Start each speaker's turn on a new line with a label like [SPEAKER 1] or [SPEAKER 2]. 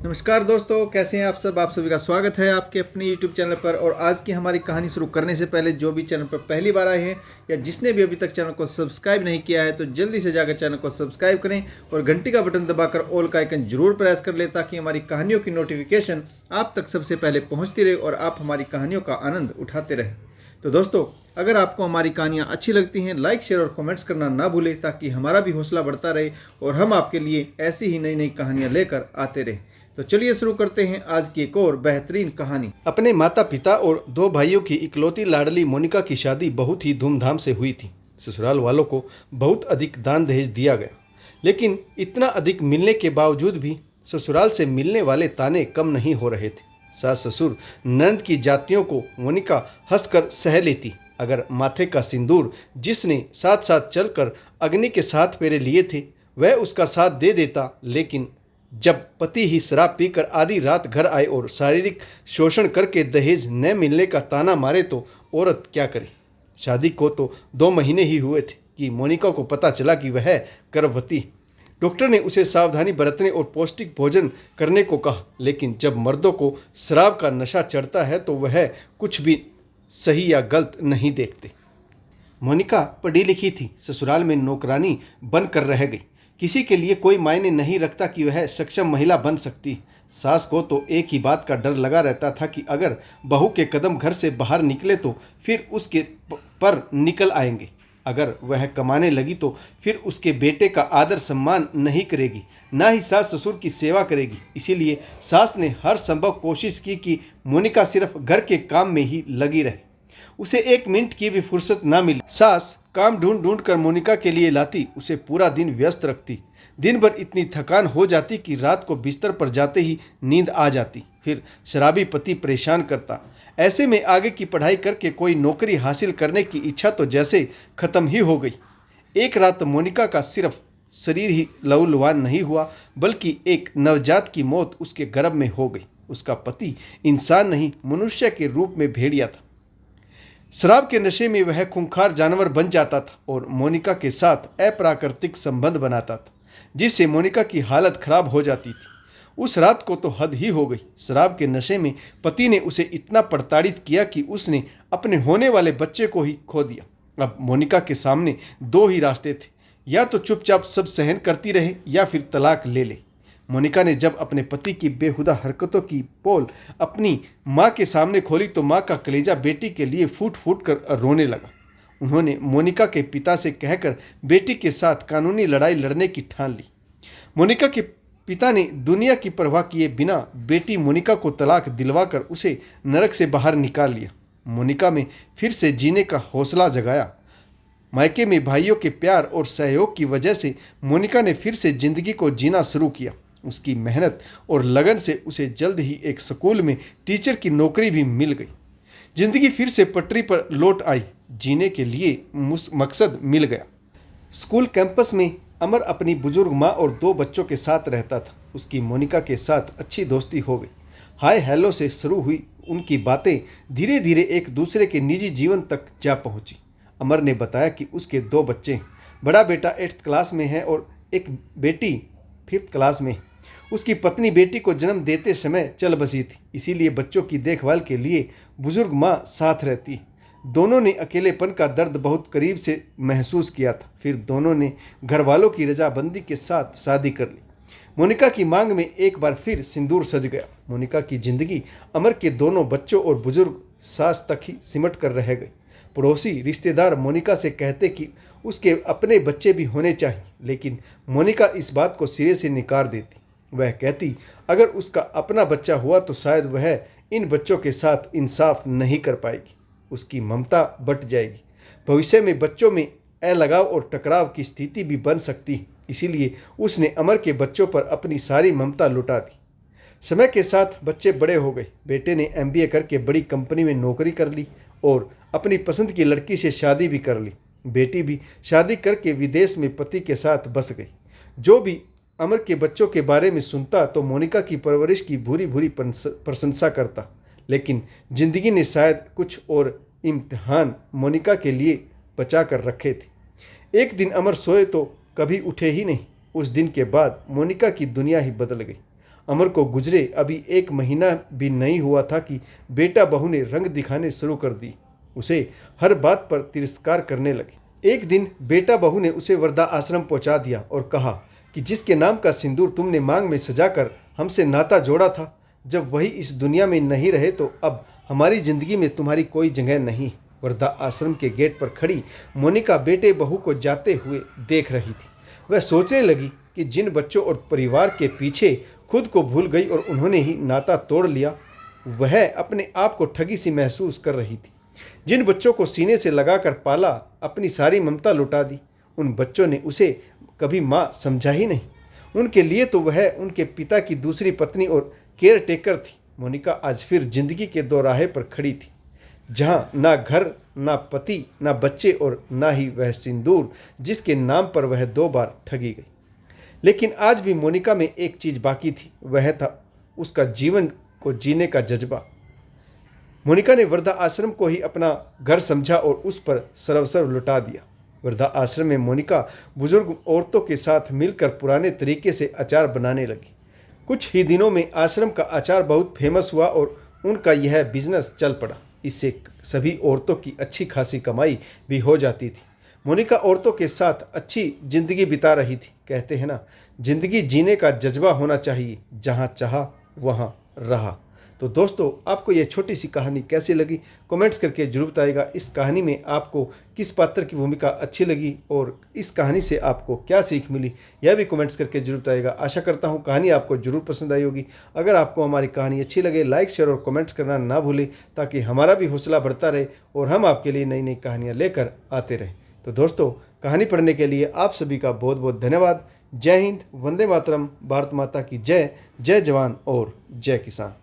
[SPEAKER 1] नमस्कार दोस्तों, कैसे हैं आप सब। आप सभी का स्वागत है आपके अपने YouTube चैनल पर। और आज की हमारी कहानी शुरू करने से पहले जो भी चैनल पर पहली बार आए हैं या जिसने भी अभी तक चैनल को सब्सक्राइब नहीं किया है तो जल्दी से जाकर चैनल को सब्सक्राइब करें और घंटी का बटन दबाकर ऑल का आइकन जरूर प्रेस कर लें ताकि हमारी कहानियों की नोटिफिकेशन आप तक सबसे पहले पहुँचती रहे और आप हमारी कहानियों का आनंद उठाते रहें। तो दोस्तों, अगर आपको हमारी कहानियाँ अच्छी लगती हैं, लाइक शेयर और कमेंट्स करना ना भूलें ताकि हमारा भी हौसला बढ़ता रहे और हम आपके लिए ऐसी ही नई नई कहानियाँ लेकर आते रहें। तो चलिए शुरू करते हैं आज की एक और बेहतरीन कहानी। अपने माता पिता और दो भाइयों की इकलौती लाडली मोनिका की शादी बहुत ही धूमधाम से हुई थी। ससुराल वालों को बहुत अधिक दान दहेज दिया गया, लेकिन इतना अधिक मिलने के बावजूद भी ससुराल से मिलने वाले ताने कम नहीं हो रहे थे। सास ससुर नंद की जातियों को मोनिका हंसकर सह लेती। अगर माथे का सिंदूर जिसने साथ साथ चलकर अग्नि के 7 फेरे लिए थे वह उसका साथ दे देता, लेकिन जब पति ही शराब पीकर आधी रात घर आए और शारीरिक शोषण करके दहेज न मिलने का ताना मारे तो औरत क्या करे। शादी को तो 2 महीने ही हुए थे कि मोनिका को पता चला कि वह गर्भवती। डॉक्टर ने उसे सावधानी बरतने और पौष्टिक भोजन करने को कहा, लेकिन जब मर्दों को शराब का नशा चढ़ता है तो वह कुछ भी सही या गलत नहीं देखते। मोनिका पढ़ी लिखी थी, ससुराल में नौकरानी बनकर रह गई। किसी के लिए कोई मायने नहीं रखता कि वह सक्षम महिला बन सकती। सास को तो एक ही बात का डर लगा रहता था कि अगर बहू के कदम घर से बाहर निकले तो फिर उसके पर निकल आएंगे। अगर वह कमाने लगी तो फिर उसके बेटे का आदर सम्मान नहीं करेगी, ना ही सास ससुर की सेवा करेगी। इसीलिए सास ने हर संभव कोशिश की कि मोनिका सिर्फ घर के काम में ही लगी रहे, उसे 1 मिनट की भी फुर्सत ना मिली। सास काम ढूंढ ढूंढ कर मोनिका के लिए लाती, उसे पूरा दिन व्यस्त रखती। दिन भर इतनी थकान हो जाती कि रात को बिस्तर पर जाते ही नींद आ जाती। फिर शराबी पति परेशान करता। ऐसे में आगे की पढ़ाई करके कोई नौकरी हासिल करने की इच्छा तो जैसे खत्म ही हो गई। एक रात मोनिका का सिर्फ शरीर ही लहूलुहान नहीं हुआ, बल्कि एक नवजात की मौत उसके गर्भ में हो गई। उसका पति इंसान नहीं, मनुष्य के रूप में भेड़िया था। शराब के नशे में वह खूंखार जानवर बन जाता था और मोनिका के साथ अप्राकृतिक संबंध बनाता था, जिससे मोनिका की हालत खराब हो जाती थी। उस रात को तो हद ही हो गई। शराब के नशे में पति ने उसे इतना प्रताड़ित किया कि उसने अपने होने वाले बच्चे को ही खो दिया। अब मोनिका के सामने 2 ही रास्ते थे, या तो चुपचाप सब सहन करती रहे या फिर तलाक ले ले। मोनिका ने जब अपने पति की बेहुदा हरकतों की पोल अपनी माँ के सामने खोली तो माँ का कलेजा बेटी के लिए फूट फूट कर रोने लगा। उन्होंने मोनिका के पिता से कहकर बेटी के साथ कानूनी लड़ाई लड़ने की ठान ली। मोनिका के पिता ने दुनिया की परवाह किए बिना बेटी मोनिका को तलाक दिलवाकर उसे नरक से बाहर निकाल लिया। मोनिका में फिर से जीने का हौसला जगाया। मायके में भाइयों के प्यार और सहयोग की वजह से मोनिका ने फिर से जिंदगी को जीना शुरू किया। उसकी मेहनत और लगन से उसे जल्द ही एक स्कूल में टीचर की नौकरी भी मिल गई। जिंदगी फिर से पटरी पर लौट आई। जीने के लिए मकसद मिल गया। स्कूल कैंपस में अमर अपनी बुजुर्ग माँ और 2 बच्चों के साथ रहता था। उसकी मोनिका के साथ अच्छी दोस्ती हो गई। हाय हेलो से शुरू हुई उनकी बातें धीरे धीरे एक दूसरे के निजी जीवन तक जा पहुंची। अमर ने बताया कि उसके 2 बच्चे हैं। बड़ा बेटा 8th क्लास में है और एक बेटी 5th क्लास में। उसकी पत्नी बेटी को जन्म देते समय चल बसी थी, इसीलिए बच्चों की देखभाल के लिए बुजुर्ग माँ साथ रहती। दोनों ने अकेलेपन का दर्द बहुत करीब से महसूस किया था। फिर दोनों ने घर वालों की रजाबंदी के साथ शादी कर ली। मोनिका की मांग में एक बार फिर सिंदूर सज गया। मोनिका की जिंदगी अमर के दोनों बच्चों और बुजुर्ग सास तक ही सिमट कर रह गई। पड़ोसी रिश्तेदार मोनिका से कहते कि उसके अपने बच्चे भी होने चाहिए, लेकिन मोनिका इस बात को सिरे से नकार देती। वह कहती अगर उसका अपना बच्चा हुआ तो शायद वह इन बच्चों के साथ इंसाफ नहीं कर पाएगी, उसकी ममता बट जाएगी। भविष्य में बच्चों में अलगाव और टकराव की स्थिति भी बन सकती है। इसीलिए उसने अमर के बच्चों पर अपनी सारी ममता लुटा दी। समय के साथ बच्चे बड़े हो गए। बेटे ने MBA करके बड़ी कंपनी में नौकरी कर ली और अपनी पसंद की लड़की से शादी भी कर ली। बेटी भी शादी करके विदेश में पति के साथ बस गई। जो भी अमर के बच्चों के बारे में सुनता तो मोनिका की परवरिश की भूरी भूरी प्रशंसा करता, लेकिन जिंदगी ने शायद कुछ और इम्तिहान मोनिका के लिए बचा कर रखे थे। एक दिन अमर सोए तो कभी उठे ही नहीं। उस दिन के बाद मोनिका की दुनिया ही बदल गई। अमर को गुजरे अभी 1 महीना भी नहीं हुआ था कि बेटा बहू ने रंग दिखाने शुरू कर दी। उसे हर बात पर तिरस्कार करने लगे। एक दिन बेटा बहू ने उसे वृद्धा आश्रम पहुंचा दिया और कहा कि जिसके नाम का सिंदूर तुमने मांग में सजाकर हमसे नाता जोड़ा था, जब वही इस दुनिया में नहीं रहे तो अब हमारी जिंदगी में तुम्हारी कोई जगह नहीं। वृद्धा आश्रम के गेट पर खड़ी मोनिका बेटे बहू को जाते हुए देख रही थी। वह सोचने लगी कि जिन बच्चों और परिवार के पीछे खुद को भूल गई और उन्होंने ही नाता तोड़ लिया, वह अपने आप को ठगी सी महसूस कर रही थी। जिन बच्चों को सीने से लगाकर पाला, अपनी सारी ममता लुटा दी, उन बच्चों ने उसे कभी माँ समझा ही नहीं। उनके लिए तो वह उनके पिता की दूसरी पत्नी और केयर टेकर थी। मोनिका आज फिर जिंदगी के दोराहे पर खड़ी थी, जहाँ ना घर, ना पति, ना बच्चे और ना ही वह सिंदूर जिसके नाम पर वह 2 बार ठगी गई। लेकिन आज भी मोनिका में एक चीज़ बाकी थी, वह था उसका जीवन को जीने का जज्बा। मोनिका ने वृद्धा आश्रम को ही अपना घर समझा और उस पर सर्वस्व लुटा दिया। वृद्धा आश्रम में मोनिका बुजुर्ग औरतों के साथ मिलकर पुराने तरीके से अचार बनाने लगी। कुछ ही दिनों में आश्रम का अचार बहुत फेमस हुआ और उनका यह बिजनेस चल पड़ा। इससे सभी औरतों की अच्छी खासी कमाई भी हो जाती थी। मोनिका औरतों के साथ अच्छी जिंदगी बिता रही थी। कहते हैं ना, जिंदगी जीने का जज्बा होना चाहिए, जहाँ चाहा वहाँ रहा। तो दोस्तों, आपको यह छोटी सी कहानी कैसी लगी कमेंट्स करके जरूर बताइएगा। इस कहानी में आपको किस पात्र की भूमिका अच्छी लगी और इस कहानी से आपको क्या सीख मिली, यह भी कमेंट्स करके जरूर बताइएगा। आशा करता हूँ कहानी आपको जरूर पसंद आई होगी। अगर आपको हमारी कहानी अच्छी लगे, लाइक, शेयर और कमेंट्स करना ना भूलें, ताकि हमारा भी हौसला बढ़ता रहे और हम आपके लिए नई नई कहानियाँ लेकर आते रहें। तो दोस्तों, कहानी पढ़ने के लिए आप सभी का बहुत बहुत धन्यवाद। जय हिंद, वंदे मातरम, भारत माता की जय। जय जवान और जय किसान।